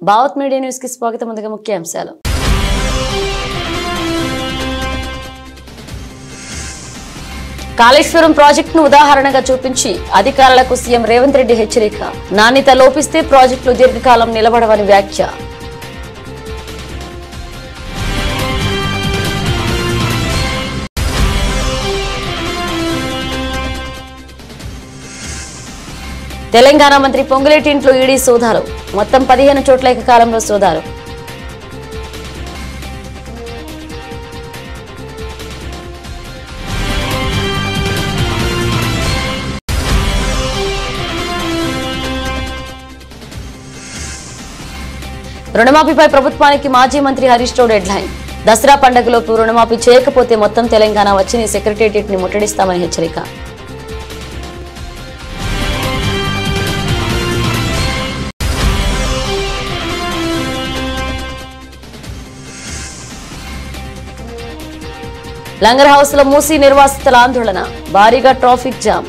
Bharat media news కి స్వాగతం. ముందుగా ముఖ్యాంశాలు. కాళేశ్వరం ప్రాజెక్టును ఉదాహరణగా చూపించి అధికారులకు సీఎం రేవంత్ రెడ్డి హెచ్చరిక. నాణ్యత లోపిస్తే ప్రాజెక్టులు దీర్ఘకాలం నిలబడవని వ్యాఖ్య. తెలంగాణ మంత్రి పొంగులేటి ఇంట్లో ఈడీ సోదాలు. మొత్తం 15 చోట్ల ఏకకాలంలో సోదాలు. రుణమాఫీపై ప్రభుత్వానికి మాజీ మంత్రి హరీష్ రావు డెడ్ లైన్. దసరా పండుగలోపు రుణమాఫీ చేయకపోతే మొత్తం తెలంగాణ వచ్చి సెక్రటేరియట్ ని ముట్టడిస్తామని హెచ్చరిక. లంగర్ హౌస్ లో మూసి నిర్వాసితుల ఆందోళన. భారీగా ట్రాఫిక్ జామ్.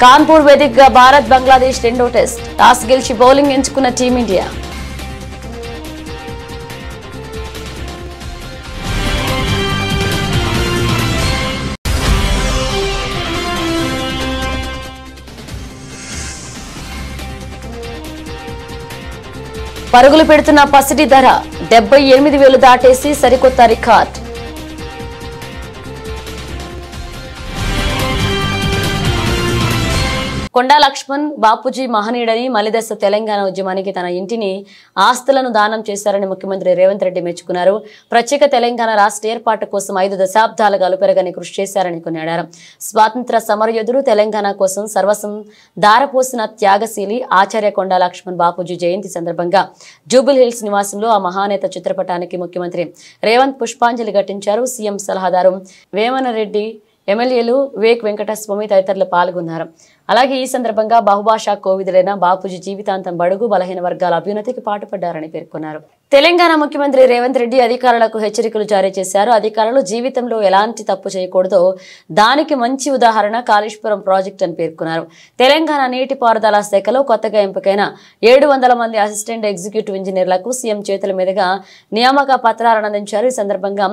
కాన్పూర్ వేదికగా భారత్ బంగ్లాదేశ్ రెండో టెస్ట్. టాస్ గెలిచి బౌలింగ్ ఎంచుకున్న టీమిండియా. పరుగులు పెడుతున్న పసిడి ధర 78,000 దాటేసి సరికొత్త రికార్డ్. కొండా లక్ష్మణ్ బాపూజీ మహనీయుడని, మలిదశ తెలంగాణ ఉద్యమానికి తన ఇంటిని, ఆస్తులను దానం చేశారని ముఖ్యమంత్రి రేవంత్ రెడ్డి మెచ్చుకున్నారు. ప్రత్యేక తెలంగాణ రాష్ట్ర ఏర్పాటు కోసం 5 దశాబ్దాలుగా అలుపెరగని కృషి చేశారని కొనియాడారు. స్వాతంత్ర సమరయోధుడు, తెలంగాణ కోసం సర్వస్వం దారపోసిన త్యాగశీలి ఆచార్య కొండా లక్ష్మణ్ బాపూజీ జయంతి సందర్భంగా జూబిల్ హిల్స్ నివాసంలో ఆ మహానేత చిత్రపటానికి ముఖ్యమంత్రి రేవంత్ పుష్పాంజలి ఘటించారు. సీఎం సలహాదారు వేమనరెడ్డి, ఎమ్మెల్యేలు వివేక్ వెంకటస్వామి తదితరులు పాల్గొన్నారు. అలాగే ఈ సందర్భంగా బహుభాషా కోవిదులైన బాపూజీ జీవితాంతం బడుగు బలహీన వర్గాల అభ్యున్నతికి పాటుపడ్డారని పేర్కొన్నారు. తెలంగాణ ముఖ్యమంత్రి రేవంత్ రెడ్డి అధికారులకు హెచ్చరికలు జారీ చేశారు. అధికారులు జీవితంలో ఎలాంటి తప్పు చేయకూడదో దానికి మంచి ఉదాహరణ కాళేశ్వరం ప్రాజెక్టు అని పేర్కొన్నారు. తెలంగాణ నీటిపారుదల శాఖలో కొత్తగా ఎంపికైన 700 మంది అసిస్టెంట్ ఎగ్జిక్యూటివ్ ఇంజనీర్లకు సీఎం చేతుల మీదుగా నియామక పత్రాలను అందించారు. ఈ సందర్భంగా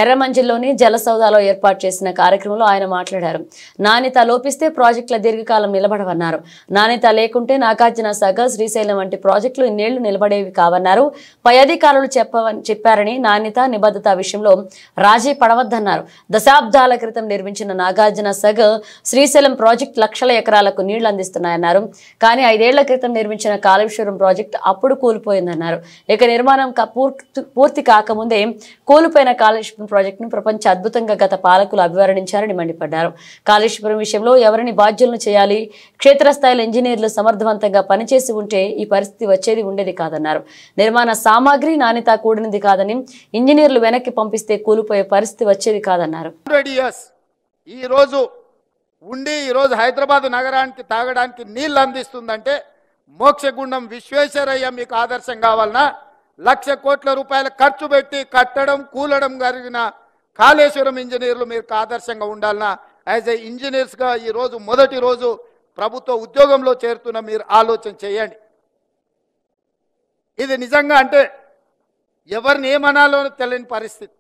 ఎర్రమంజిల్లోని జలసౌదాలో ఏర్పాటు చేసిన కార్యక్రమంలో ఆయన మాట్లాడారు. నాణ్యత లోపిస్తే ప్రాజెక్టుల దీర్ఘకాలం నిలబడవన్నారు. నాణ్యత లేకుంటే నాగార్జున సాగర్, శ్రీశైలం వంటి ప్రాజెక్టులు ఇన్నేళ్లు నిలబడేవి కావన్నారు. పై అధికారులు చెప్పారని నాణ్యత, నిబద్ధత విషయంలో రాజీ పడవద్దన్నారు. దశాబ్దాల క్రితం నిర్మించిన నాగార్జున సాగర్, శ్రీశైలం ప్రాజెక్టు లక్షల ఎకరాలకు నీళ్లు అందిస్తున్నాయన్నారు. కానీ 5 ఏళ్ల క్రితం నిర్మించిన కాళేశ్వరం ప్రాజెక్టు అప్పుడు కూలిపోయిందన్నారు. ఇక నిర్మాణం పూర్తి కాకముందే కూలిపోయిన కాళేశ్వరం ప్రాజెక్టును ప్రపంచ అద్భుతంగా గత పాలకులు అభివర్ణించారని మండిపడ్డారు. కాళేశ్వరం విషయంలో ఎవరిని బాధ్యులను చేయాలి, క్షేత్రస్థాయిలో ఇంజనీర్లు సమర్థవంతంగా పనిచేసి ఉంటే ఈ పరిస్థితి ఉండేది కాదన్నారు. నిర్మాణ సామాగ్రి నాణ్యత కూడినది కాదని, ఇంజనీర్లు వెనక్కి పంపిస్తే కూలిపోయే పరిస్థితి వచ్చేది కాదన్నారు. ఈ రోజు హైదరాబాద్ నగరానికి తాగడానికి నీళ్లు అందిస్తుందంటే మోక్షగుండం విశ్వేశ్వరయ్య మీకు ఆదర్శం కావాలన్నా, 1,00,000 కోట్ల రూపాయల ఖర్చు పెట్టి కట్టడం కూలడం జరిగిన కాళేశ్వరం ఇంజనీర్లు మీకు ఆదర్శంగా ఉండాలన్నా, యాజ్ ఏ ఇంజనీర్స్గా ఈరోజు మొదటి రోజు ప్రభుత్వ ఉద్యోగంలో చేరుతున్న మీరు ఆలోచన చేయండి. ఇది నిజంగా అంటే ఎవరిని ఏమనాలో తెలియని పరిస్థితి.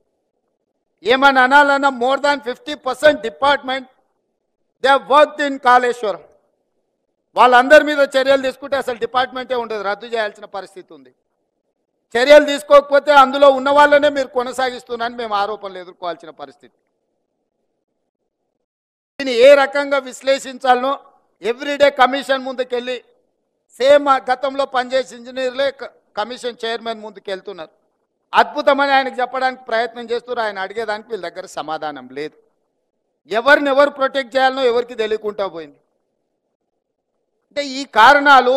ఏమని అనాలన్నా more than 50% department they worked in Kaleshwaram. వాళ్ళందరి మీద చర్యలు తీసుకుంటే అసలు డిపార్ట్మెంటే ఉండదు, రద్దు చేయాల్సిన పరిస్థితి ఉంది. చర్యలు తీసుకోకపోతే అందులో ఉన్న వాళ్ళనే మీరు కొనసాగిస్తున్నారని మేము ఆరోపణలు ఎదుర్కోవాల్సిన పరిస్థితి. దీన్ని ఏ రకంగా విశ్లేషించాలనో ఎవ్రీడే కమిషన్ ముందుకెళ్ళి సేమ్ గతంలో పనిచేసే ఇంజనీర్లే కమిషన్ చైర్మన్ ముందుకు వెళ్తున్నారు. అద్భుతమని ఆయనకు చెప్పడానికి ప్రయత్నం చేస్తున్నారు. ఆయన అడిగేదానికి వీళ్ళ దగ్గర సమాధానం లేదు. ఎవరిని ఎవరు ప్రొటెక్ట్ చేయాలనో ఎవరికి తెలియకుండా పోయింది. అంటే ఈ కారణాలు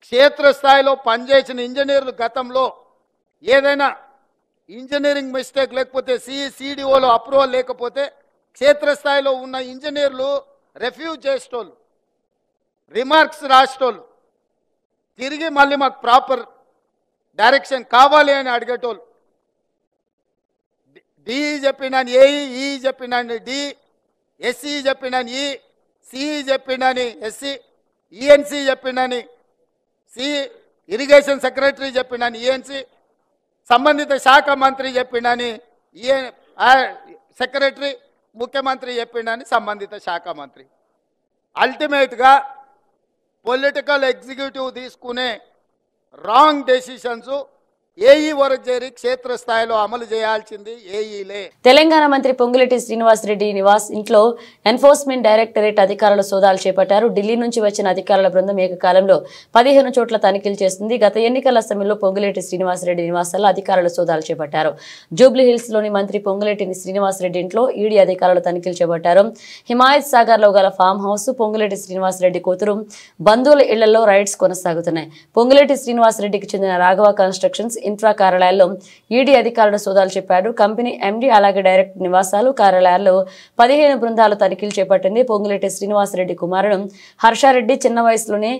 క్షేత్రస్థాయిలో పనిచేసిన ఇంజనీర్లు గతంలో ఏదైనా ఇంజనీరింగ్ మిస్టేక్ లేకపోతే సిడిఓలో అప్రూవల్ లేకపోతే క్షేత్రస్థాయిలో ఉన్న ఇంజనీర్లు రెఫ్యూజ్ చేసేటోళ్ళు, రిమార్క్స్ రాసేటోళ్ళు తిరిగి మళ్ళీ మాకు ప్రాపర్ డైరెక్షన్ కావాలి అని అడిగేటోళ్ళు. డి చెప్పినాను ఏఈ, ఈ చెప్పినాను డి, ఎస్ఈ చెప్పినాను ఈ, సిఈ చెప్పినాని ఎస్సీ, ఈఎన్సీ చెప్పినాని సి, ఇరిగేషన్ సెక్రటరీ చెప్పినాను ఈఎన్సీ, సంబంధిత శాఖ మంత్రి చెప్పినాని సెక్రటరీ, ముఖ్యమంత్రి చెప్పినాని సంబంధిత శాఖ మంత్రి. అల్టిమేట్గా పొలిటికల్ ఎగ్జిక్యూటివ్ తీసుకునే రాంగ్ డెసిషన్స్ ఏఈ వరకు చేరి క్షేత్రస్థాయిలో అమలు చేయాల్సింది ఏఈలే. తెలంగాణ మంత్రి పొంగులేటి శ్రీనివాసరెడ్డి నివాస్ ఇంట్లో ఎన్ఫోర్స్మెంట్ డైరెక్టరేట్ అధికారులు సోదాలు చేపట్టారు. ఢిల్లీ నుంచి వచ్చిన అధికారుల బృందం ఏకకాలంలో 15 చోట్ల తనిఖీలు చేస్తుంది. గత ఎన్నికల సమయంలో పొంగులేటి శ్రీనివాసరెడ్డి నివాసాల్లో అధికారులు సోదాలు చేపట్టారు. జూబ్లీ హిల్స్ లోని మంత్రి పొంగులేటి శ్రీనివాసరెడ్డి ఇంట్లో ఈడీ అధికారులు తనిఖీలు చేపట్టారు. హిమాయత్ సాగర్ లో గల ఫామ్ హౌస్, పొంగులేటి శ్రీనివాసరెడ్డి కూతురు, బంధువుల ఇళ్లలో రైడ్స్ కొనసాగుతున్నాయి. పొంగులేటి శ్రీనివాసరెడ్డికి చెందిన రాఘవ కన్స్ట్రక్షన్స్ ఇన్ఫ్రా కార్యాలయాల్లో ఈడీ అధికారులు సోదాలు చెప్పారు. కంపెనీ ఎండీ అలాగే డైరెక్టర్ నివాసాలు, కార్యాలయాల్లో 15 బృందాలు తనిఖీలు చేపట్టింది. పొంగులేటి శ్రీనివాసరెడ్డి కుమారుడు హర్షారెడ్డి చిన్న వయసులోనే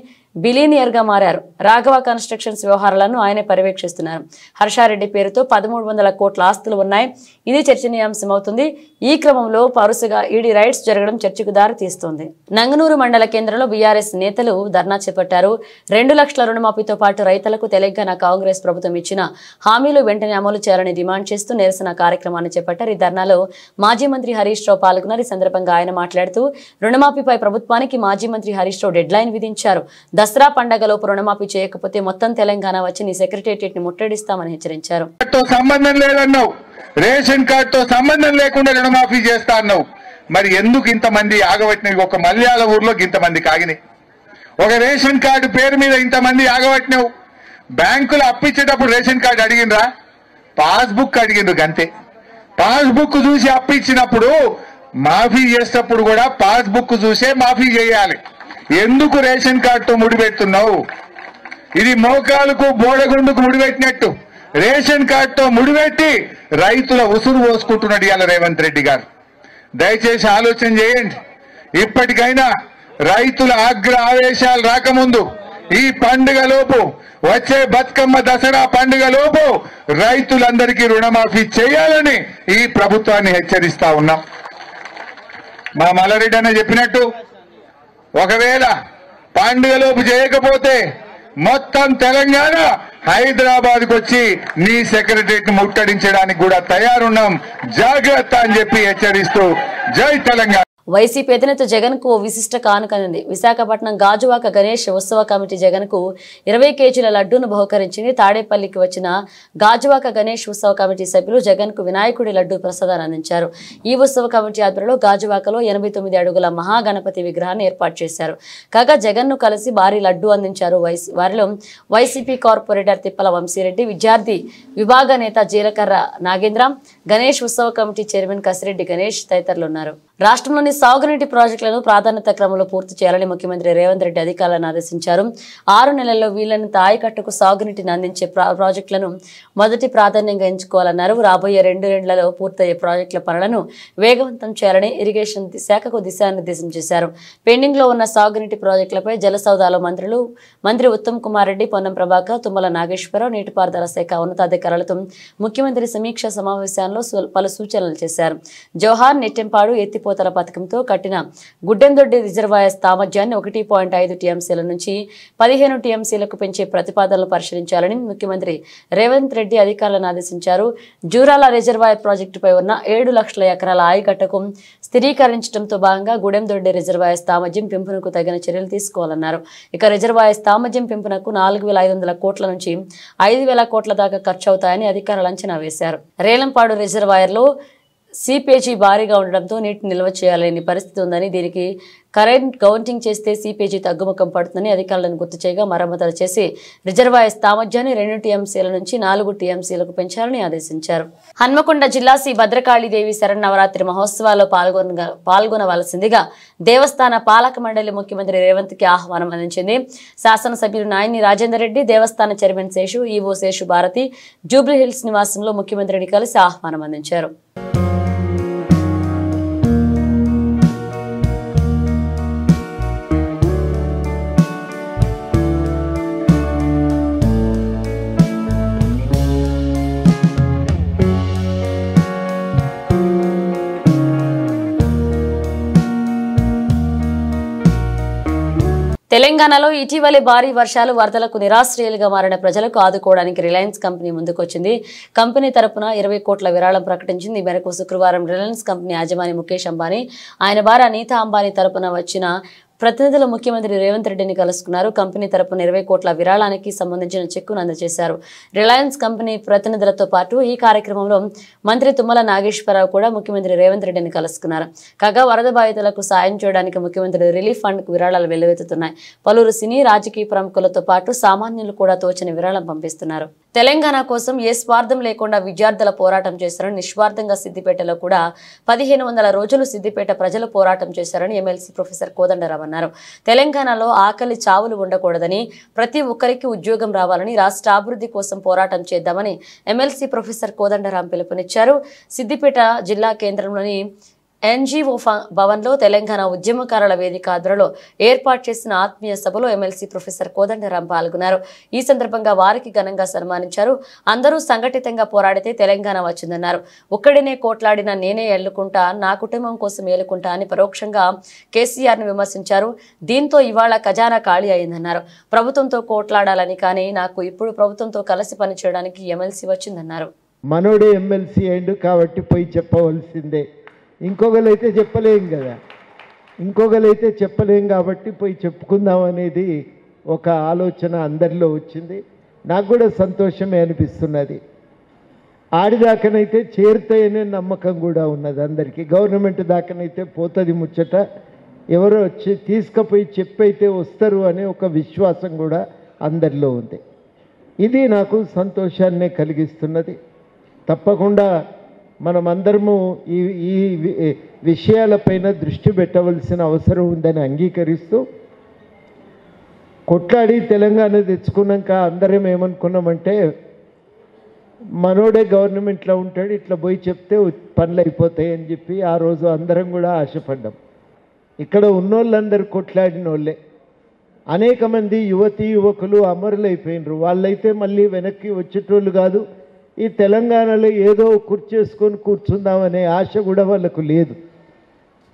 బిలీనియర్గా మారారు. రాఘవ కన్స్ట్రక్షన్స్ వ్యవహారాలను ఆయనే పర్యవేక్షిస్తున్నారు. హర్షారెడ్డి పేరుతో 1300 కోట్ల ఆస్తులు ఉన్నాయి. ఇది చర్చనీయాంశమవుతుంది. ఈ క్రమంలో పరుసుగా ఈడీ రైడ్స్ జరగడం చర్చకు దారి తీస్తోంది. నంగనూరు మండల కేంద్రంలో బీఆర్ఎస్ నేతలు ధర్నా చేపట్టారు. 2 లక్షల రుణమాఫీతో పాటు రైతులకు తెలంగాణ కాంగ్రెస్ ప్రభుత్వం ఇచ్చిన హామీలు వెంటనే అమలు చేయాలని డిమాండ్ చేస్తూ నిరసన కార్యక్రమాన్ని చేపట్టారు. ఈ ధర్నాలో మాజీ మంత్రి హరీష్ రావు పాల్గొన్నారు. ఈ సందర్భంగా ఆయన మాట్లాడుతూ రుణమాఫీపై ప్రభుత్వానికి మాజీ మంత్రి హరీష్ రావు డెడ్ లైన్ విధించారు. దసరా పండగలోపు రుణమాఫీ చేయకపోతే మొత్తం తెలంగాణ వచ్చి నీ సెక్రటేరియట్ ని ముట్టడిస్తామని హెచ్చరించారు. సంబంధం లేదన్నావు, రేషన్ కార్డుతో సంబంధం లేకుండా రుణమాఫీ చేస్తా అన్నావు. మరి ఎందుకు ఇంతమంది ఆగబట్టినవి? ఒక మల్యాల ఊర్లో ఇంతమంది కాగినాయి. ఒక రేషన్ కార్డు పేరు మీద ఇంతమంది ఆగబట్టినావు. బ్యాంకులు అప్పిచ్చేటప్పుడు రేషన్ కార్డు అడిగినరా? పాస్బుక్ అడిగిండ్రు గంతే. పాస్బుక్ చూసి అప్పిచ్చినప్పుడు మాఫీ చేసేటప్పుడు కూడా పాస్బుక్ చూసే మాఫీ చేయాలి. ఎందుకు రేషన్ కార్డుతో ముడిపెడుతున్నావు? ఇది మోకాలకు బోడగుండుకు ముడిపెట్టినట్టు రేషన్ కార్డుతో ముడిపెట్టి రైతుల ఉసురు పోసుకుంటున్నాడు ఇవాళ రేవంత్ రెడ్డి గారు. దయచేసి ఆలోచన చేయండి. ఇప్పటికైనా రైతుల ఆవేశాలు రాకముందు ఈ పండుగలోపు, వచ్చే బతుకమ్మ దసరా పండుగలోపు రైతులందరికీ రుణమాఫీ చేయాలని ఈ ప్రభుత్వాన్ని హెచ్చరిస్తా ఉన్నాం. మా మల్లారెడ్డి అన్న చెప్పినట్టు ఒకవేళ పండుగలోపు చేయకపోతే మొత్తం తెలంగాణ హైదరాబాద్కు వచ్చి నీ సెక్రటరీని ముట్టడించడానికి కూడా తయారున్నాం, జాగ్రత్త అని చెప్పి హెచ్చరిస్తూ జై తెలంగాణ. వైసీపీ అధినేత జగన్ కు విశిష్ట కానుకనుంది. విశాఖపట్నం గాజువాక గణేష్ ఉత్సవ కమిటీ జగన్ కు 20 కేజీల లడ్డూను బహుకరించింది. తాడేపల్లికి వచ్చిన గాజువాక గణేష్ ఉత్సవ కమిటీ సభ్యులు జగన్ కు వినాయకుడి లడ్డూ ప్రసాదాన్ని అందించారు. ఈ ఉత్సవ కమిటీ ఆధ్వర్యంలో గాజువాకలో 89 అడుగుల మహాగణపతి విగ్రహాన్ని ఏర్పాటు చేశారు. కాగా జగన్ ను కలిసి భారీ లడ్డూ అందించారు. వారిలో వైసీపీ కార్పొరేటర్ తిప్పల వంశీరెడ్డి, విద్యార్థి విభాగ నేత జీలకర్ర నాగేంద్ర, గణేష్ ఉత్సవ కమిటీ చైర్మన్ కసిరెడ్డి గణేష్ తదితరులు ఉన్నారు. రాష్ట్రంలోని సాగునీటి ప్రాజెక్టులను ప్రాధాన్యత క్రమంలో పూర్తి చేయాలని ముఖ్యమంత్రి రేవంత్ రెడ్డి అధికారులను ఆదేశించారు. 6 నెలల్లో వీలైనంత ఆయకట్టుకు సాగునీటిని అందించే ప్రాజెక్టులను మొదటి ప్రాధాన్యంగా ఎంచుకోవాలన్నారు. రాబోయే 2 ఏళ్లలో పూర్తయ్యే ప్రాజెక్టుల పనులను వేగవంతం చేయాలని ఇరిగేషన్ శాఖకు దిశానిర్దేశం చేశారు. పెండింగ్ లో ఉన్న సాగునీటి ప్రాజెక్టులపై జలసౌదాలో మంత్రి ఉత్తమ్ కుమార్ రెడ్డి, పొన్నం ప్రభాకర్, తుమ్మల నాగేశ్వరరావు, నీటిపారుదల శాఖ ఉన్నతాధికారులతో ముఖ్యమంత్రి సమీక్ష సమావేశాల్లో పలు సూచనలు చేశారు. జవహర్ నెట్టెంపాడు ఎత్తిపోతల పథకంతో కట్టిన గుడ్డెందొడ్డి రిజర్వాయర్ సామర్థ్యాన్ని 1.5 టీఎంసీల నుంచి 15 టీఎంసీలకు పెంచే ప్రతిపాదనలు పరిశీలించాలని ముఖ్యమంత్రి రేవంత్ రెడ్డి అధికారులను ఆదేశించారు. జూరాల రిజర్వాయర్ ప్రాజెక్టుపై ఉన్న 7 లక్షల ఎకరాల ఆయకట్టుకు స్థిరీకరించడంతో భాగంగా గుడెందొడ్డి రిజర్వాయర్ సామర్థ్యం పెంపునకు తగిన చర్యలు తీసుకోవాలన్నారు. ఇక రిజర్వాయర్ సామర్థ్యం పెంపునకు 4,500 కోట్ల నుంచి 5,000 కోట్ల దాకా ఖర్చు అవుతాయని అధికారులు అంచనా వేశారు. రేలంపాడు రిజర్వాయర్లో సీపేజీ భారీగా ఉండడంతో నీటిని నిల్వ చేయాలని పరిస్థితి ఉందని, దీనికి కరెంట్ కౌంటింగ్ చేస్తే సీపేజీ తగ్గుముఖం పడుతుందని అధికారులను గుర్తు చేయగా మరమ్మతులు చేసి రిజర్వాయర్ సామర్థ్యాన్ని 2 టీఎంసీల నుంచి 4 టీఎంసీలకు పెంచాలని ఆదేశించారు. హన్మకొండ జిల్లా శ్రీ భద్రకాళీదేవి శరన్నవరాత్రి మహోత్సవాల్లో పాల్గొనవలసిందిగా దేవస్థాన పాలక మండలి ముఖ్యమంత్రి రేవంత్ కి ఆహ్వానం అందించింది. శాసనసభ్యులు నాయని రాజేందర్ రెడ్డి, దేవస్థాన చైర్మన్ శేషు, ఈవో శేషు భారతి జూబ్లీ హిల్స్ నివాసంలో ముఖ్యమంత్రిని కలిసి ఆహ్వానం అందించారు. తెలంగాణలో ఇటీవలి భారీ వర్షాలు వరదలకు నిరాశ్రయాలుగా మారిన ప్రజలకు ఆదుకోవడానికి రిలయన్స్ కంపెనీ ముందుకొచ్చింది. కంపెనీ తరపున 20 కోట్ల విరాళం ప్రకటించింది. ఈ మేరకు శుక్రవారం రిలయన్స్ కంపెనీ యాజమాని ముఖేష్ అంబానీ, ఆయన భార్య నీతా అంబానీ తరపున వచ్చిన ప్రతినిధులు ముఖ్యమంత్రి రేవంత్ రెడ్డిని కలుసుకున్నారు. కంపెనీ తరపున 20 కోట్ల విరాళానికి సంబంధించిన చెక్కును అందజేశారు. రిలయన్స్ కంపెనీ ప్రతినిధులతో పాటు ఈ కార్యక్రమంలో మంత్రి తుమ్మల నాగేశ్వరరావు కూడా ముఖ్యమంత్రి రేవంత్ రెడ్డిని కలుసుకున్నారు. కాగా వరద బాధితులకు సాయం చేయడానికి ముఖ్యమంత్రి రిలీఫ్ ఫండ్ కు విరాళాలు వెల్లువెత్తుతున్నాయి. పలువురు సినీ రాజకీయ ప్రముఖులతో పాటు సామాన్యులు కూడా తోచని విరాళం పంపిస్తున్నారు. తెలంగాణ కోసం ఏ స్వార్థం లేకుండా విద్యార్థుల పోరాటం చేశారని, నిస్వార్థంగా సిద్దిపేటలో కూడా 1500 రోజులు సిద్దిపేట ప్రజలు పోరాటం చేశారని ఎమ్మెల్సీ ప్రొఫెసర్ కోదండరాం అన్నారు. తెలంగాణలో ఆకలి చావులు ఉండకూడదని, ప్రతి ఒక్కరికి ఉద్యోగం రావాలని, రాష్ట్ర అభివృద్ధి కోసం పోరాటం చేద్దామని ఎమ్మెల్సీ ప్రొఫెసర్ కోదండరాం పిలుపునిచ్చారు. సిద్దిపేట జిల్లా కేంద్రంలోని ఎన్జీఓ భవన్లో తెలంగాణ ఉద్యమకారుల వేదిక ఆధ్వర్యంలో ఏర్పాటు చేసిన ఆత్మీయ సభలో ఎమ్మెల్సీ ప్రొఫెసర్ కోదండరాం పాల్గొన్నారు. ఈ సందర్భంగా వారికి ఘనంగా సన్మానించారు. అందరూ సంఘటితంగా పోరాడితే తెలంగాణ వచ్చిందన్నారు. ఒక్కడినే కోట్లాడినా నేనే ఎల్లుకుంటా, నా కుటుంబం కోసం ఏలుకుంటా అని పరోక్షంగా కేసీఆర్ ను విమర్శించారు. దీంతో ఇవాళ ఖజానా ఖాళీ అయిందన్నారు. ప్రభుత్వంతో కోట్లాడాలని, కానీ నాకు ఇప్పుడు ప్రభుత్వంతో కలిసి పనిచేయడానికి ఎమ్మెల్సీ వచ్చిందన్నారు. మనోడే ఎమ్మెల్సీ అయిండు కాబట్టి పోయి చెప్పవలసిందే. ఇంకొకరైతే చెప్పలేం కదా, ఇంకొకరైతే చెప్పలేం కాబట్టి పోయి చెప్పుకుందాం అనేది ఒక ఆలోచన అందరిలో వచ్చింది. నాకు కూడా సంతోషమే అనిపిస్తున్నది. ఆడిదాకనైతే చేరుతాయనే నమ్మకం కూడా ఉన్నది అందరికీ. గవర్నమెంట్ దాకనైతే పోతుంది ముచ్చట, ఎవరో వచ్చి తీసుకుపోయి చెప్పైతే వస్తారు అనే ఒక విశ్వాసం కూడా అందరిలో ఉంది. ఇది నాకు సంతోషాన్నే కలిగిస్తున్నది. తప్పకుండా మనమందరము ఈ విషయాలపైన దృష్టి పెట్టవలసిన అవసరం ఉందని అంగీకరిస్తూ, కొట్లాడి తెలంగాణ తెచ్చుకున్నాక అందరం ఏమనుకున్నామంటే మనోడే గవర్నమెంట్లో ఉంటాడు, ఇట్లా పోయి చెప్తే పనులు అయిపోతాయి అని చెప్పి ఆ రోజు అందరం కూడా ఆశపడ్డాం. ఇక్కడ ఉన్నోళ్ళందరూ కొట్లాడిన వాళ్ళే. అనేక మంది యువతీ యువకులు అమరులైపోయినరు. వాళ్ళైతే మళ్ళీ వెనక్కి వచ్చేటోళ్ళు కాదు. ఈ తెలంగాణలో ఏదో కుర్చేసుకొని కూర్చుందామనే ఆశ కూడా వాళ్ళకు లేదు.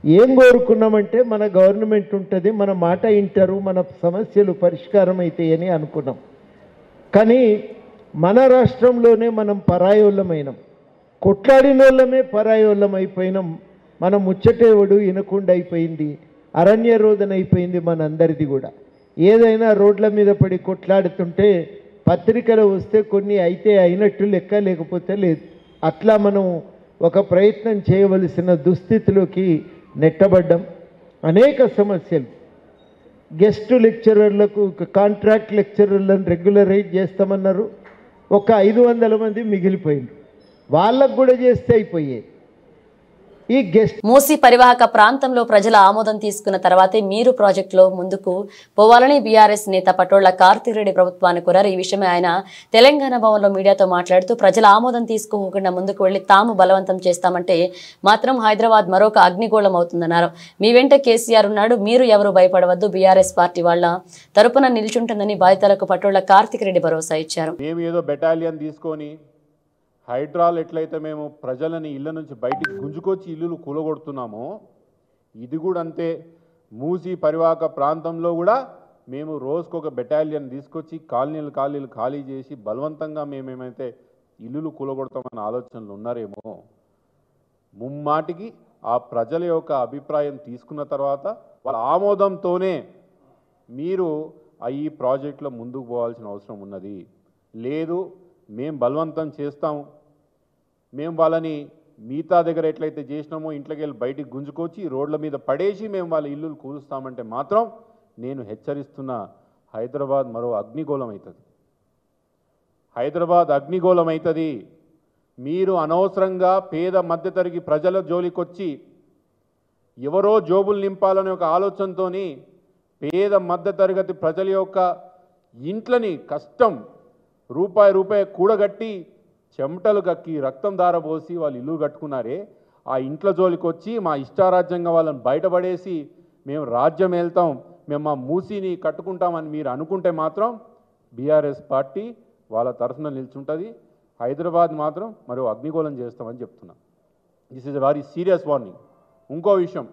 ఏం కోరుకున్నామంటే మన గవర్నమెంట్ ఉంటుంది, మన మాట వింటారు, మన సమస్యలు పరిష్కారం అవుతాయని అనుకున్నాం. కానీ మన రాష్ట్రంలోనే మనం పరాయోళ్ళమైనాం, కొట్లాడిన వాళ్ళమే పరాయోళ్ళం అయిపోయినాం. మనం ముచ్చటేవాడు వినకుండా అయిపోయింది, అరణ్య రోదన అయిపోయింది మనందరిది కూడా. ఏదైనా రోడ్ల మీద పడి కొట్లాడుతుంటే పత్రికలు వస్తే కొన్ని అయితే అయినట్టు లెక్క, లేకపోతే లేదు. అట్లా మనం ఒక ప్రయత్నం చేయవలసిన దుస్థితిలోకి నెట్టబడ్డం. అనేక సమస్యలు, గెస్ట్ లెక్చరర్లకు కాంట్రాక్ట్ లెక్చరర్లను రెగ్యులరైజ్ చేస్తామన్నారు. ఒక 500 మంది మిగిలిపోయినారు. వాళ్ళకు కూడా చేస్తే అయిపోయాయి. ఈ గెస్ట్ మూసీ పరివాహక ప్రాంతంలో ప్రజల ఆమోదం తీసుకున్న తర్వాతే మీరు ప్రాజెక్టులో ముందుకు పోవాలని బీఆర్ఎస్ నేత పటోళ్ల కార్తీక్ రెడ్డి ప్రభుత్వాన్ని కోరారు. ఈ విషయమే ఆయన తెలంగాణ భవన్లో మీడియాతో మాట్లాడుతూ, ప్రజల ఆమోదం తీసుకోకుండా ముందుకు వెళ్లి తాము బలవంతం చేస్తామంటే మాత్రం హైదరాబాద్ మరొక అగ్నిగోళం అవుతుందన్నారు. మీ వెంట కేసీఆర్ ఉన్నాడు, మీరు ఎవరు భయపడవద్దు, బీఆర్ఎస్ పార్టీ వాళ్ళ తరపున నిల్చుంటుందని బాధితులకు పటోళ్ల కార్తీక్ రెడ్డి భరోసా ఇచ్చారు. మేము ఏదో బెటాలియన్ తీసుకొని హైడ్రాల్ ఎట్లయితే మేము ప్రజలని ఇళ్ళ నుంచి బయటికి గుంజుకొచ్చి ఇల్లులు కూలగొడుతున్నామో, ఇది కూడా అంతే. మూసీ పరివాహక ప్రాంతంలో కూడా మేము రోజుకొక బెటాలియన్ తీసుకొచ్చి కాలనీలు ఖాళీ చేసి బలవంతంగా మేమేమైతే ఇల్లులు కూలగొడతామన్న ఆలోచనలు ఉన్నారేమో, ముమ్మాటికి ఆ ప్రజల యొక్క అభిప్రాయం తీసుకున్న తర్వాత వాళ్ళ ఆమోదంతోనే మీరు ఈ ప్రాజెక్టులో ముందుకు పోవాల్సిన అవసరం ఉన్నది. లేదు మేము బలవంతం చేస్తాము, మేము వాళ్ళని మిగతా దగ్గర ఎట్లయితే చేసినామో ఇంట్లోకి వెళ్ళి బయటికి గుంజుకొచ్చి రోడ్ల మీద పడేసి మేము వాళ్ళ ఇల్లులు కూలుస్తామంటే మాత్రం నేను హెచ్చరిస్తున్న, హైదరాబాద్ మరో అగ్నిగోళం అవుతుంది. హైదరాబాద్ అగ్నిగోళం అవుతుంది. మీరు అనవసరంగా పేద మధ్యతరగతి ప్రజల జోలికొచ్చి ఎవరో జోబులు నింపాలనే ఒక ఆలోచనతో పేద మధ్యతరగతి ప్రజల యొక్క ఇంట్లని కష్టం రూపాయి కూడగట్టి చెమటలు కక్కి రక్తం దారబోసి వాళ్ళు ఇల్లు కట్టుకున్నారే, ఆ ఇంట్లో జోలికి వచ్చి మా ఇష్టారాజ్యంగా వాళ్ళని బయటపడేసి మేము రాజ్యం వెళ్తాం, మేము మా మూసీని కట్టుకుంటామని మీరు అనుకుంటే మాత్రం బీఆర్ఎస్ పార్టీ వాళ్ళ తరఫున నిల్చుంటుంది. హైదరాబాద్ మాత్రం మరో అగ్నిగోళం చేస్తామని చెప్తున్నాం. This is a very serious warning. ఇంకో విషయం,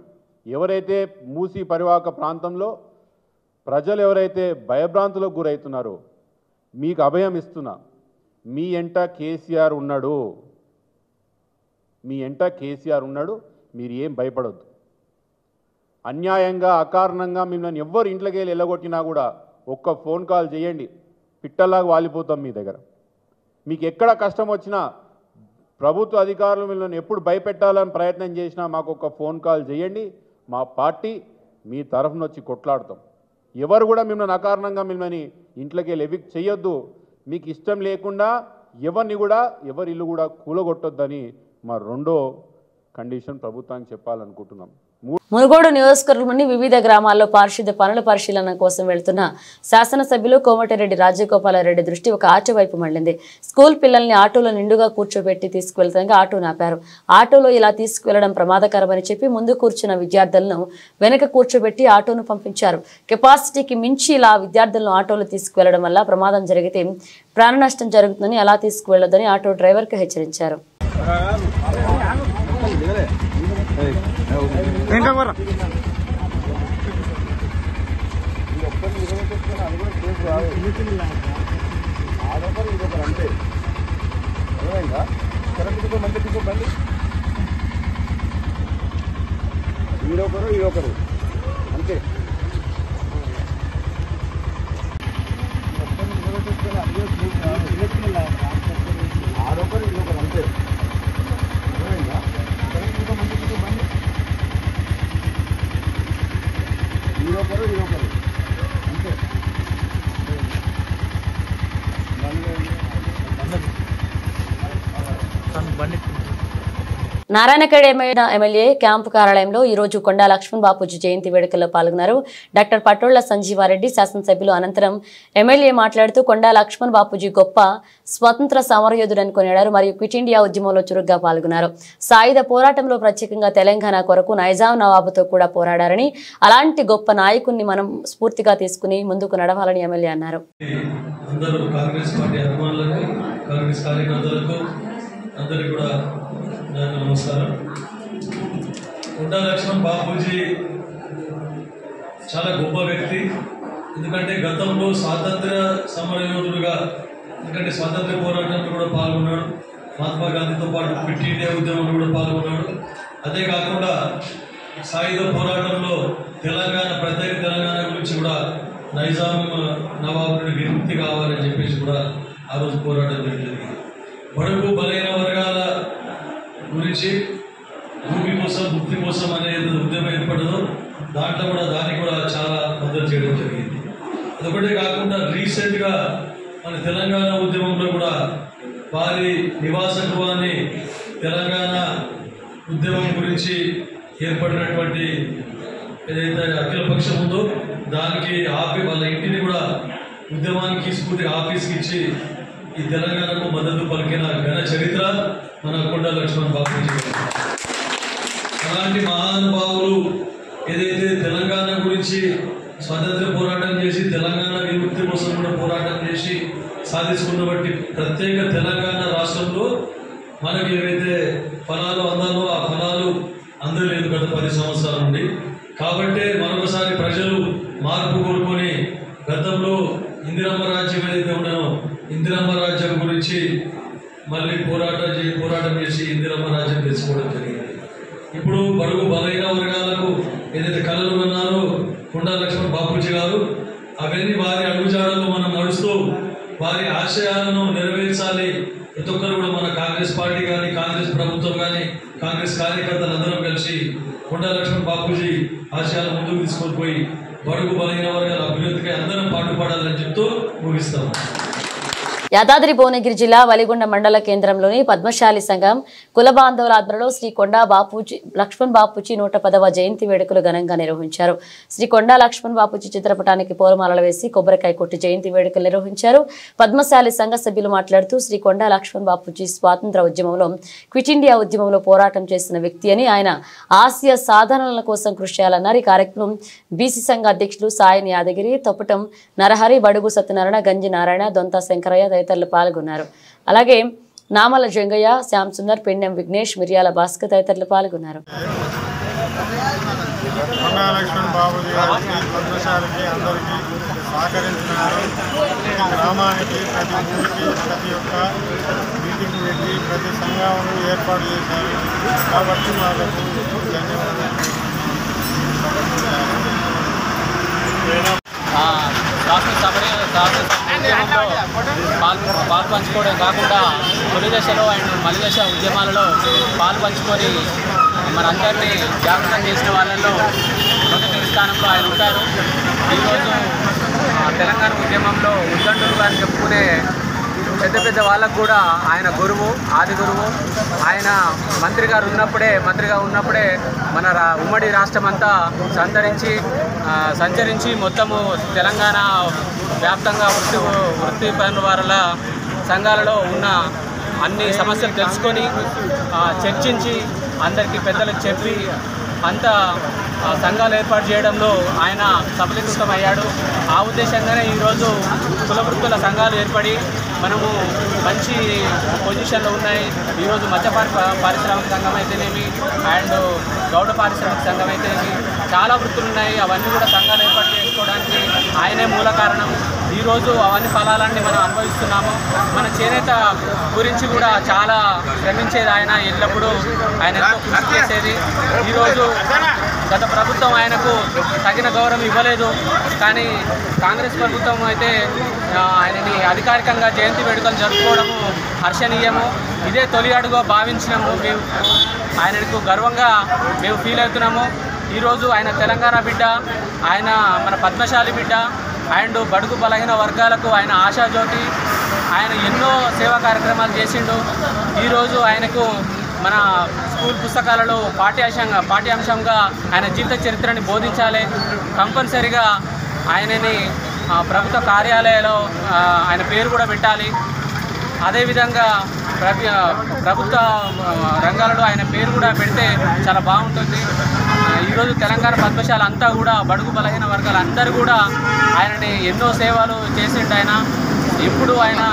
ఎవరైతే మూసీ పరివాహక ప్రాంతంలో ప్రజలు ఎవరైతే భయభ్రాంతులకు గురవుతున్నారో మీకు అభయం ఇస్తున్నా, మీ ఎంట కేసీఆర్ ఉన్నాడు, మీ ఎంట కేసీఆర్ ఉన్నాడు, మీరు ఏం భయపడొద్దు. అన్యాయంగా అకారణంగా మిమ్మల్ని ఎవ్వరు ఇంట్లోకి వెళ్ళి వెళ్ళగొట్టినా కూడా ఒక్క ఫోన్ కాల్ చేయండి, పిట్టలాగా వాలిపోతాం మీ దగ్గర. మీకు ఎక్కడ కష్టం వచ్చినా, ప్రభుత్వ అధికారులు మిమ్మల్ని ఎప్పుడు భయపెట్టాలని ప్రయత్నం చేసినా మాకు ఒక ఫోన్ కాల్ చేయండి, మా పార్టీ మీ తరఫున వచ్చి కొట్లాడతాం. ఎవరు కూడా మిమ్మల్ని అకారణంగా మిమ్మల్ని ఇంట్లోకి వెళ్ళి ఎవిక్ట్ చేయొద్దు. మీకు ఇష్టం లేకుండా ఎవరిని కూడా ఎవరి ఇల్లు కూడా కూలగొట్టొద్దని మా రెండో కండిషన్ ప్రభుత్వానికి చెప్పాలనుకుంటున్నాం. మునుగోడు నియోజకవర్గంలోని వివిధ గ్రామాల్లో పారిశుద్ధ్య పనుల పరిశీలన కోసం వెళ్తున్న శాసనసభ్యులు కోమటిరెడ్డి రాజగోపాలరెడ్డి దృష్టి ఒక ఆటో వైపు మళ్లింది. స్కూల్ పిల్లల్ని ఆటోలో నిండుగా కూర్చోబెట్టి తీసుకువెళ్తుండగా ఆటో నాపారు. ఆటోలో ఇలా తీసుకువెళ్లడం ప్రమాదకరమని చెప్పి ముందు కూర్చున్న విద్యార్థులను వెనక కూర్చోబెట్టి ఆటోను పంపించారు. కెపాసిటీకి మించి ఇలా విద్యార్థులను ఆటోలో తీసుకువెళ్లడం వల్ల ప్రమాదం జరిగితే ప్రాణ నష్టం జరుగుతుందని అలా తీసుకువెళ్లొద్దని ఆటో డ్రైవర్కు హెచ్చరించారు. ఈడొకరు అంతే. ఆడొకరు ఈడొకరు అంతే. ఈడొకరు ఈడొకరు అంతే. నారాయణఖేడ్ ఎమ్మెల్యే క్యాంపు కార్యాలయంలో ఈ రోజు కొండా లక్ష్మణ్ బాపూజీ జయంతి వేడుకల్లో పాల్గొన్నారు. డాక్టర్ పటోళ్ల సంజీవారెడ్డి శాసనసభ్యులు అనంతరం ఎమ్మెల్యే మాట్లాడుతూ కొండా లక్ష్మణ్ బాపూజీ గొప్ప స్వతంత్ర సమరయోధుడని కొనియాడారు. మరియు క్విట్ ఇండియా ఉద్యమంలో చురుగ్గా పాల్గొన్నారు. సాయుధ పోరాటంలో ప్రత్యేకంగా తెలంగాణ కొరకు నైజాం నవాబుతో కూడా పోరాడారని, అలాంటి గొప్ప నాయకుడిని మనం స్ఫూర్తిగా తీసుకుని ముందుకు నడవాలని ఎమ్మెల్యే అన్నారు. అందరికీ కూడా నమస్కారం. కొండా లక్ష్మణ్ బాపూజీ చాలా గొప్ప వ్యక్తి. ఎందుకంటే గతంలో స్వాతంత్ర సమరయోధుడుగా, ఎందుకంటే స్వాతంత్ర పోరాటంలో కూడా పాల్గొన్నాడు. మహాత్మా గాంధీతో పాటు క్విట్ ఇండియా ఉద్యమంలో కూడా పాల్గొన్నాడు. అదే కాకుండా సాయుధ పోరాటంలో తెలంగాణ, ప్రత్యేక తెలంగాణ గురించి కూడా నైజాం నవాబు నుండి విముక్తి కావాలని చెప్పేసి కూడా ఆ రోజు పోరాటం జరిగింది. బడుగు బలైన వర్గాల గురించి భూమి కోసం, ముక్తి కోసం అనేది ఉద్యమం ఏర్పడదో దానికి కూడా చాలా మద్దతు చేయడం జరిగింది. అదొకటే కాకుండా రీసెంట్గా మన తెలంగాణ ఉద్యమంలో కూడా వారి నివాస గృహాన్ని తెలంగాణ ఉద్యమం గురించి ఏర్పడినటువంటి ఏదైతే అఖిలపక్షం ఉందో దానికి వాళ్ళ ఇంటిని కూడా ఉద్యమానికి స్ఫూర్తి ఆఫీస్కి ఇచ్చి ఈ తెలంగాణకు మద్దతు పలికిన ఘన చరిత్ర మన కొండా లక్ష్మణ్ బాపూజీ. అలాంటి మహానుభావులు ఏదైతే తెలంగాణ గురించి స్వాతంత్ర పోరాటం చేసి తెలంగాణ విముక్తి కోసం కూడా పోరాటం చేసి సాధించుకున్న బట్టి ప్రత్యేక తెలంగాణ రాష్ట్రంలో మనకి ఏవైతే ఫలాలు అందాలో ఆ ఫలాలు అందలేదు గత 10 సంవత్సరాల నుండి. కాబట్టే మరొకసారి ప్రజలు మార్పు కోరుకొని గతంలో ఇందిరమ్మ రాజ్యం ఏదైతే ఉన్నానో ఇందిరమ్మ రాజ్యం గురించి మళ్ళీ పోరాటం చేసి ఇందిరమ్మ రాజ్యం తెచ్చుకోవడం జరిగింది. ఇప్పుడు బడుగు బలైన వర్గాలకు ఏదైతే కళలు ఉన్నారో కొండా లక్ష్మణ్ బాపూజీ గారు, అవన్నీ వారి అడుగుజాడల్లో మనం నడుస్తూ వారి ఆశయాలను నెరవేర్చాలి. ప్రతి ఒక్కరు కూడా మన కాంగ్రెస్ పార్టీ కానీ, కాంగ్రెస్ ప్రభుత్వం కానీ, కాంగ్రెస్ కార్యకర్తలు అందరం కలిసి కొండా లక్ష్మణ్ బాపూజీ ఆశయాలు ముందుకు తీసుకొని పోయి బడుగు బలైన వర్గాల అభివృద్ధికి అందరం పాటుపడాలని చెప్తూ ముగిస్తాం. యాదాద్రి భువనగిరి జిల్లా వలిగొండ మండల కేంద్రంలోని పద్మశాలి సంఘం కుల బాంధవుల ఆధ్వర్యంలో శ్రీ కొండా లక్ష్మణ్ బాపూజీ 110వ జయంతి వేడుకలు ఘనంగా నిర్వహించారు. శ్రీ కొండా లక్ష్మణ్ బాపూజీ చిత్రపటానికి పూలమాలలు వేసి కొబ్బరికాయ కొట్టి జయంతి వేడుకలు నిర్వహించారు. పద్మశాలి సంఘ సభ్యులు మాట్లాడుతూ శ్రీ కొండా లక్ష్మణ్ బాపూజీ స్వాతంత్ర ఉద్యమంలో, క్విట్ ఇండియా ఉద్యమంలో పోరాటం చేసిన వ్యక్తి అని, ఆయన ఆసియా సాధనల కోసం కృషి చేయాలన్నారు. ఈ కార్యక్రమం బీసీ సంఘ అధ్యక్షులు సాయని యాదగిరి, తొప్పటం నరహరి, బడుగు సత్యనారాయణ, గంజి నారాయణ, దొంత శంకరయ్య తదితరులు పాల్గొన్నారు. అలాగే నామల జంగయ్య, శ్యామ్ సుందర్, పెండెం విఘ్నేష్, మిర్యాల భాస్కర్ తదితరులు పాల్గొన్నారు. లక్ష్మణ్ బాబుజీ గారికి పద్మశాలికి అందరికీ సహకరించినారు. గ్రామానికి ప్రతి ఊరికి ప్రతి ఒక్క మీటింగ్ పెట్టి ప్రతి సంఘాలను ఏర్పాటు చేశారు. కాబట్టి వాళ్ళకు ధన్యవాదాలు. పాలు పంచుకోవడం కాకుండా తొలి దశలో అండ్ మలి దశ ఉద్యమాలలో పాలు పంచుకొని మనందరినీ జాగృతం చేసిన వాళ్ళల్లో మొదటి స్థానంలో ఆయన ఉంటారు. ఈరోజు తెలంగాణ ఉద్యమంలో ఉద్దండులుగా అని చెప్పుకునే పెద్ద పెద్ద వాళ్ళకు కూడా ఆయన గురువు, ఆది గురువు. ఆయన మంత్రిగా ఉన్నప్పుడే మన ఉమ్మడి రాష్ట్రం అంతా సంచరించి మొత్తము తెలంగాణ వ్యాప్తంగా వృత్తి పనుల సంఘాలలో ఉన్న అన్ని సమస్యలు తెలుసుకొని చర్చించి అందరికీ పెద్దలకు చెప్పి అంత సంఘాలు ఏర్పాటు చేయడంలో ఆయన సఫలీకృతమయ్యాడు. ఆ ఉద్దేశంగానే ఈరోజు కుల వృత్తుల సంఘాలు ఏర్పడి మనము మంచి పొజిషన్లో ఉన్నాయి. ఈరోజు మధ్య పారిశ్రామిక సంఘం అయితేనేమి అండ్ గౌడ పారిశ్రామిక సంఘం అయితేనేమి చాలా వృత్తులు ఉన్నాయి. అవన్నీ కూడా సంఘాలు ఏర్పాటు చేసుకోవడానికి ఆయనే మూల కారణం. ఈరోజు అవన్నీ ఫలాలన్నీ మనం అనుభవిస్తున్నాము. మన చేనేత గురించి కూడా చాలా శ్రమించేది ఆయన. ఎల్లప్పుడూ ఆయన ఎంతో కృషి చేసేది. ఈరోజు గత ప్రభుత్వం ఆయనకు తగిన గౌరవం ఇవ్వలేదు. కానీ కాంగ్రెస్ ప్రభుత్వం అయితే ఆయనని అధికారికంగా జయంతి వేడుకలు జరుపుకోవడము హర్షణీయము. ఇదే తొలి అడుగుగా భావించినాము. ఆయనకు గర్వంగా మేము ఫీల్ అవుతున్నాము. ఈరోజు ఆయన తెలంగాణ బిడ్డ, ఆయన మన పద్మశాలి బిడ్డ అండ్ బడుగు బలహీన వర్గాలకు ఆయన ఆశాజ్యోతి. ఆయన ఎన్నో సేవా కార్యక్రమాలు చేసిండు. ఈరోజు ఆయనకు మన స్కూల్ పుస్తకాలలో పాఠ్యాంశంగా ఆయన జీవిత చరిత్రని బోధించాలి. కంపల్సరిగా ఆయనని ప్రభుత్వ కార్యాలయాల్లో ఆయన పేరు కూడా పెట్టాలి. అదేవిధంగా ప్రభుత్వ రంగాలలో ఆయన పేరు కూడా పెడితే చాలా బాగుంటుంది. ఈరోజు తెలంగాణ పద్మశాల అంతా కూడా బడుగు బలహీన వర్గాలు అందరూ కూడా ఆయనని ఎన్నో సేవలు చేసిండు. ఇప్పుడు ఆయన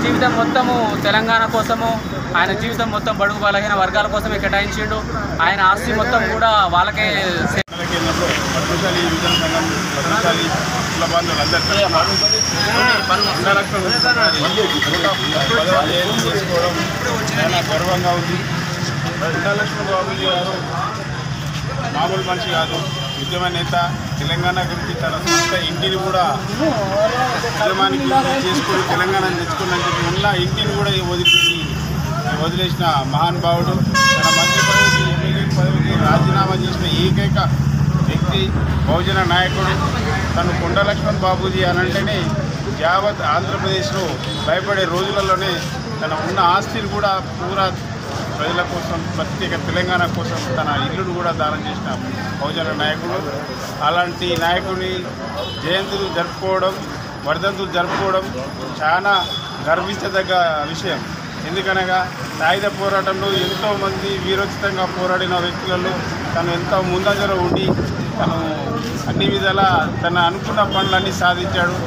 జీవితం మొత్తము తెలంగాణ కోసము, ఆయన జీవితం మొత్తం బడుగు బలహీన వర్గాల కోసమే కేటాయించిండు. ఆయన ఆస్తి మొత్తం కూడా వాళ్ళకే పద్మశాలి యువజన సంఘం, పద్మశాలి కుల బాంధవులందరూ చేసుకోవడం చాలా గర్వంగా ఉంది. లక్ష్మణ్ బాబుజీ గారు మామూలు మనిషి కాదు, ఉద్యమ నేత. తెలంగాణ గురించి తన సొంత ఇంటిని కూడా ఉద్యమానికి చేసుకొని తెలంగాణను తెచ్చుకుని చెప్పి ఉన్న ఇంటిని కూడా వదిలేసిన మహానుభావుడు. తన మంత్రి పదవికి, ఎమ్మెల్యే పదవికి రాజీనామా చేసిన ఏకైక వ్యక్తి, బహుజన నాయకుడు. తను కొండ లక్ష్మణ్ బాబూజీ అనంటేనే యావత్ ఆంధ్రప్రదేశ్లో భయపడే రోజులలోనే తన ఉన్న ఆస్తిని కూడా పూరా ప్రజల కోసం, ప్రత్యేక తెలంగాణ కోసం తన ఇల్లును కూడా దానం చేసిన బహుజన నాయకుడు. అలాంటి నాయకుడిని జయంతులు జరుపుకోవడం, వర్ధంతులు జరుపుకోవడం చాలా గర్వించదగ్గ విషయం. ఎందుకనగా సాయుధ పోరాటంలో ఎంతోమంది వీరోచితంగా పోరాడిన వ్యక్తులలో తను ఎంతో ముందంజలో ఉండి తను అన్ని విధాల తన అనుకున్న పనులన్నీ సాధించాడు.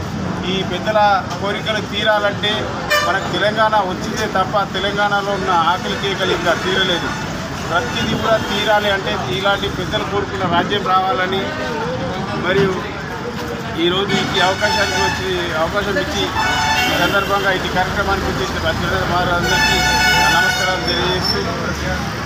ఈ పెద్దల కోరికలు తీరాలంటే మనకు తెలంగాణ వచ్చిందే తప్ప తెలంగాణలో ఉన్న ఆకలి కేకలు ఇంకా తీరలేదు. ప్రతిదీ కూడా తీరాలి అంటే ఇలాంటి పెద్దలు కోరుకున్న రాజ్యం రావాలని, మరియు ఈరోజు ఈ అవకాశం ఇచ్చి ఈ సందర్భంగా ఇటు కార్యక్రమానికి వచ్చేసిన వారందరికీ నమస్కారాలు తెలియజేస్తూ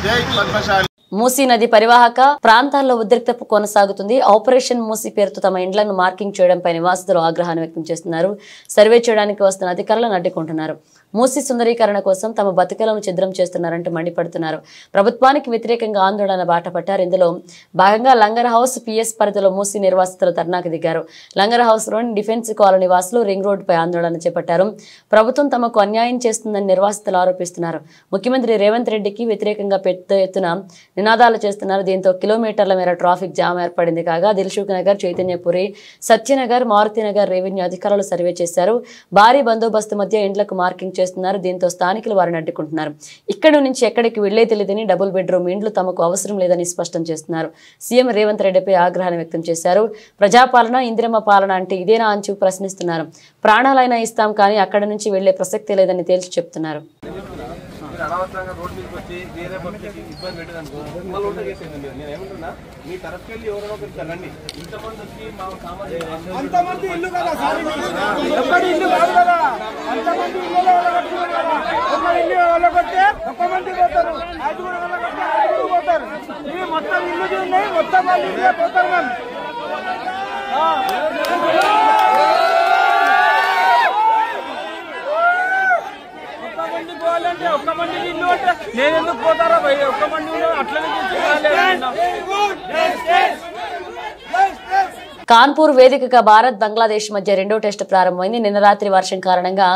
జై పద్మశాలి. మూసీ నది పరివాహక ప్రాంతాల్లో ఉద్రిక్తత కొనసాగుతుంది. ఆపరేషన్ మూసీ పేరుతో తమ ఇండ్లను మార్కింగ్ చేయడంపై నివాసితులు ఆగ్రహాన్ని వ్యక్తం చేస్తున్నారు. సర్వే చేయడానికి వస్తున్న అధికారులను అడ్డుకుంటున్నారు. మూసీ సుందరీకరణ కోసం తమ బతుకలను ఛిద్రం చేస్తున్నారంటూ మండిపడుతున్నారు. ప్రభుత్వానికి వ్యతిరేకంగా ఆందోళన బాట పట్టారు. ఇందులో భాగంగా లంగర్ హౌస్ పిఎస్ పరిధిలో మూసీ నిర్వాసితులు ధర్నాకు దిగారు. లంగర్ హౌస్ లోని డిఫెన్స్ కాలనీ వాసులు రింగ్ రోడ్డుపై ఆందోళన చేపట్టారు. ప్రభుత్వం తమకు అన్యాయం చేస్తుందని నిర్వాసితులు ఆరోపిస్తున్నారు. ముఖ్యమంత్రి రేవంత్ రెడ్డికి వ్యతిరేకంగా పెద్ద ఎత్తున నినాదాలు చేస్తున్నారు. దీంతో కిలోమీటర్ల మేర ట్రాఫిక్ జామ్ ఏర్పడింది. కాగా దిల్సుఖ్ నగర్, చైతన్యపురి, సత్యనగర్, మారుతినగర్ రెవెన్యూ అధికారులు సర్వే చేశారు. భారీ బందోబస్తు మధ్య ఇండ్లకు మార్కింగ్ చేస్తున్నారు. దీంతో స్థానికులు వారిని అడ్డుకుంటున్నారు. ఇక్కడి నుంచి ఎక్కడికి వెళ్లే తెలియదని డబుల్ బెడ్రూమ్ ఇండ్లు తమకు అవసరం లేదని స్పష్టం చేస్తున్నారు. సీఎం రేవంత్ రెడ్డిపై ఆగ్రహాన్ని వ్యక్తం చేశారు. ప్రజాపాలన, ఇందిరమ్మ పాలన అంటే ఇదేనా అని ప్రశ్నిస్తున్నారు. ప్రాణాలైనా ఇస్తాం కానీ అక్కడి నుంచి వెళ్లే ప్రసక్తి లేదని తేల్చి చెప్తున్నారు. అనవసరంగా రోడ్డు మీదకి వచ్చి వేరే పబ్లిక్ ఇబ్బంది పెట్టేదనుకో మిమ్మల్ని ఓటు చేసేది. నేను ఏమంటున్నా, మీ తరఫుకెళ్ళి ఎవరో ఒకరు రండి. అంతమంది ఇల్లు కదా సార్, ఒక్కడి ఇల్లు కాదు కదా, అంతమంది ఇల్లు ఒక ఇల్లు వాళ్ళకొస్తే ఒక్క మంది పోతారు, ఐదుగురు వాళ్ళకొస్తే ఐదుగురు పోతారు. ఇవి మొత్తం ఇల్లు ఉన్నాయి, మొత్తం వాళ్ళు ఇల్లే పోతారు. మేము ఒక్క మంది పోవాలంటే ఒక్క మంది ఇల్లు అంటే నేను ఎందుకు పోతారా భయ్? ఒక్క మంది అట్లనే కాన్పూర్ వేదికగా భారత్ బంగ్లాదేశ్ మధ్య రెండో టెస్ట్ ప్రారంభమైంది. నిన్న రాత్రి వర్షం కారణంగా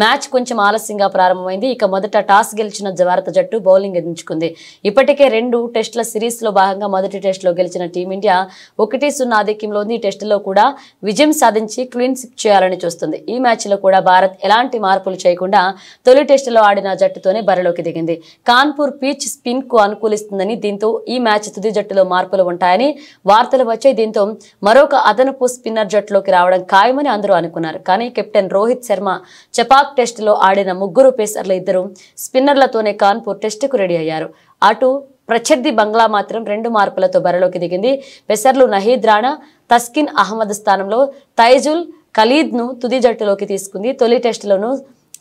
మ్యాచ్ కొంచెం ఆలస్యంగా ప్రారంభమైంది. ఇక మొదట టాస్ గెలిచిన భారత జట్టు బౌలింగ్ ఎంచుకుంది. ఇప్పటికే 2 టెస్టుల సిరీస్ లో భాగంగా మొదటి టెస్టులో గెలిచిన టీమిండియా 1-0 ఆధిక్యంలో ఉంది. ఈ టెస్టులో కూడా విజయం సాధించి క్లీన్ స్వీప్ చేయాలని చూస్తుంది. ఈ మ్యాచ్ లో కూడా భారత్ ఎలాంటి మార్పులు చేయకుండా తొలి టెస్టులో ఆడిన జట్టుతోనే బరిలోకి దిగింది. కాన్పూర్ పిచ్ స్పిన్ కు అనుకూలిస్తుందని, దీంతో ఈ మ్యాచ్ తుది జట్టులో మార్పులు ఉంటాయని వార్తలు వచ్చాయి. దీంతో మరొక అదనపు స్పిన్నర్ జట్టులోకి రావడం ఖాయమని అందరూ అనుకున్నారు. కానీ కెప్టెన్ రోహిత్ శర్మ చపాక్ టెస్టులో ఆడిన 3 పేసర్ల 2 స్పిన్నర్లతోనే కాన్పూర్ టెస్టుకు రెడీ అయ్యారు. అటు ప్రత్యర్థి బంగ్లా మాత్రం 2 మార్పులతో బరిలోకి దిగింది. పేసర్లు నహీద్ రాణా, తస్కిన్ అహ్మద్ స్థానంలో తైజుల్ ఖలీద్ ను తుది జట్టులోకి తీసుకుంది. తొలి టెస్టులోనూ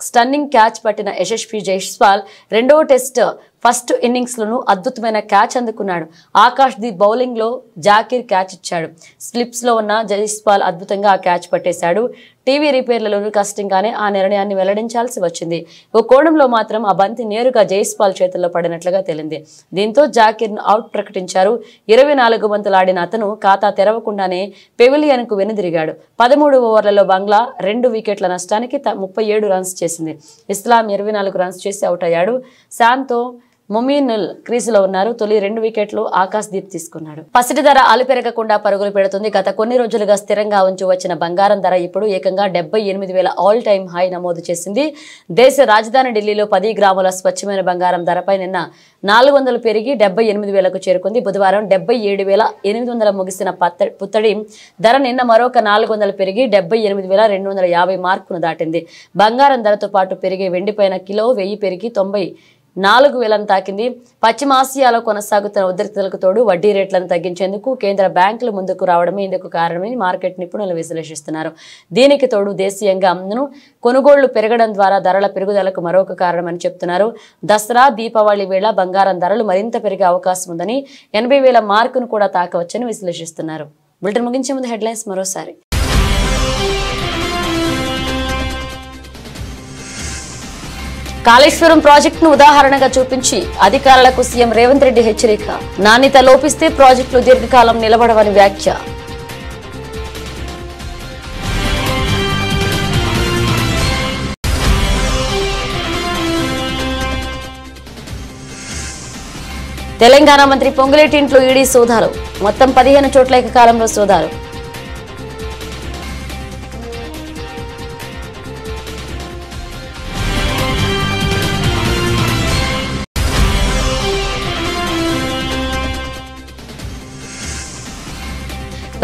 స్టన్నింగ్ క్యాచ్ పట్టిన యశస్వి జైస్వాల్ రెండవ టెస్ట్ ఫస్ట్ ఇన్నింగ్స్ లోనూ అద్భుతమైన క్యాచ్ అందుకున్నాడు. ఆకాష్ దీప్ బౌలింగ్ లో జాకీర్ క్యాచ్ ఇచ్చాడు. స్లిప్స్ లో ఉన్న జైస్వాల్ అద్భుతంగా ఆ క్యాచ్ పట్టేశాడు. టీవీ రిపేర్లలోనూ కష్టంగానే ఆ నిర్ణయాన్ని వెల్లడించాల్సి వచ్చింది. ఓ కోణంలో మాత్రం ఆ బంతి నేరుగా జైస్వాల్ చేతుల్లో పడినట్లుగా తేలింది. దీంతో జాకీర్ ను అవుట్ ప్రకటించారు. 24 బంతులు ఆడిన అతను ఖాతా తెరవకుండానే పెవిలియన్ కు వెనుదిరిగాడు. 13 ఓవర్లలో బంగ్లా 2 వికెట్ల నష్టానికి 37 రన్స్ చేసింది. ఇస్లాం 24 రన్స్ చేసి అవుట్ అయ్యాడు. శాంతో మొమినుల్ క్రీజులో ఉన్నారు. తొలి 2 వికెట్లు ఆకాష్ దీప్ తీసుకున్నాడు. పసిడి ధర అలుపెరగకుండా పరుగులు పెడుతుంది. గత కొన్ని రోజులుగా స్థిరంగా ఉంచి వచ్చిన బంగారం ధర ఇప్పుడు ఏకంగా 78,000 ఆల్ టైమ్ హై నమోదు చేసింది. దేశ రాజధాని ఢిల్లీలో 10 గ్రాముల స్వచ్ఛమైన బంగారం ధరపై నిన్న 400 పెరిగి 78,000కు చేరుకుంది. బుధవారం 77,800 ముగిసిన పుత్తడి ధర నిన్న మరొక 400 పెరిగి 78,250 మార్కును దాటింది. బంగారం ధరతో పాటు పెరిగే వెండిపైన కిలో 1000 పెరిగి 94,000ను తాకింది. పశ్చిమాసియాలో కొనసాగుతున్న ఉద్రిక్తతలకు తోడు వడ్డీ రేట్లను తగ్గించేందుకు కేంద్ర బ్యాంకులు ముందుకు రావడమే ఇందుకు కారణమని మార్కెట్ నిపుణులు విశ్లేషిస్తున్నారు. దీనికి తోడు దేశీయంగా కొనుగోళ్లు పెరగడం ద్వారా ధరల పెరుగుదలకు మరొక కారణమని చెప్తున్నారు. దసరా దీపావళి వేళ బంగారం ధరలు మరింత పెరిగే అవకాశం ఉందని, 80,000 మార్కును కూడా తాకవచ్చని విశ్లేషిస్తున్నారు. బులెటిన్ ముగించే ముందు హెడ్లైన్స్ మరోసారి. కాళేశ్వరం ప్రాజెక్టును ఉదాహరణగా చూపించి అధికారులకు సీఎం రేవంత్ రెడ్డి హెచ్చరిక. నాణ్యత లోపిస్తే ప్రాజెక్టులు దీర్ఘకాలం నిలబడవని వ్యాఖ్య. తెలంగాణ మంత్రి పొంగులేటి ఇంట్లో ఈడీ సోదాలు. మొత్తం 15 చోట్ల ఏకకాలంలో సోదాలు.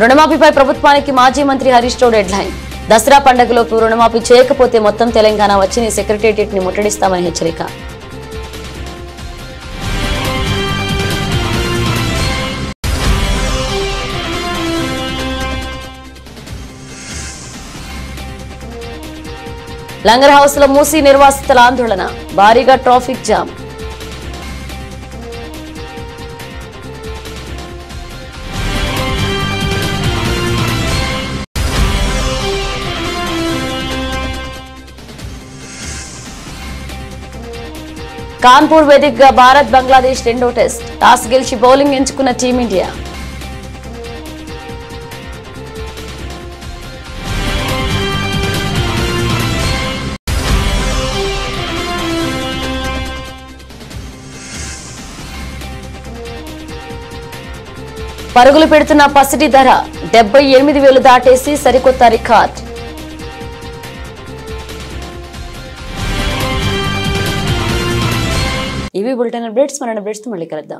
రుణమాఫీపై ప్రభుత్వానికి మాజీ మంత్రి హరీష్ రావు డెడ్ లైన్. దసరా పండుగలోపు రుణమాఫీ చేయకపోతే మొత్తం తెలంగాణ వచ్చి సెక్రటేరియట్ ని ముట్టడిస్తామని హెచ్చరిక. లంగర్ హౌస్ లో మూసీ నిర్వాసితుల ఆందోళన. భారీగా ట్రాఫిక్ జామ్. కాన్పూర్ వేదికగా భారత్ బంగ్లాదేశ్ రెండో టెస్ట్. టాస్ గెలిచి బౌలింగ్ ఎంచుకున్న టీమిండియా. పరుగులు పెడుతున్న పసిడి ధర 78,000 దాటేసి సరికొత్త రికార్డ్. ఇవి బులెటిన్ అప్డేట్స్. మన అప్డేట్స్ తో మళ్ళీ కలుద్దాం.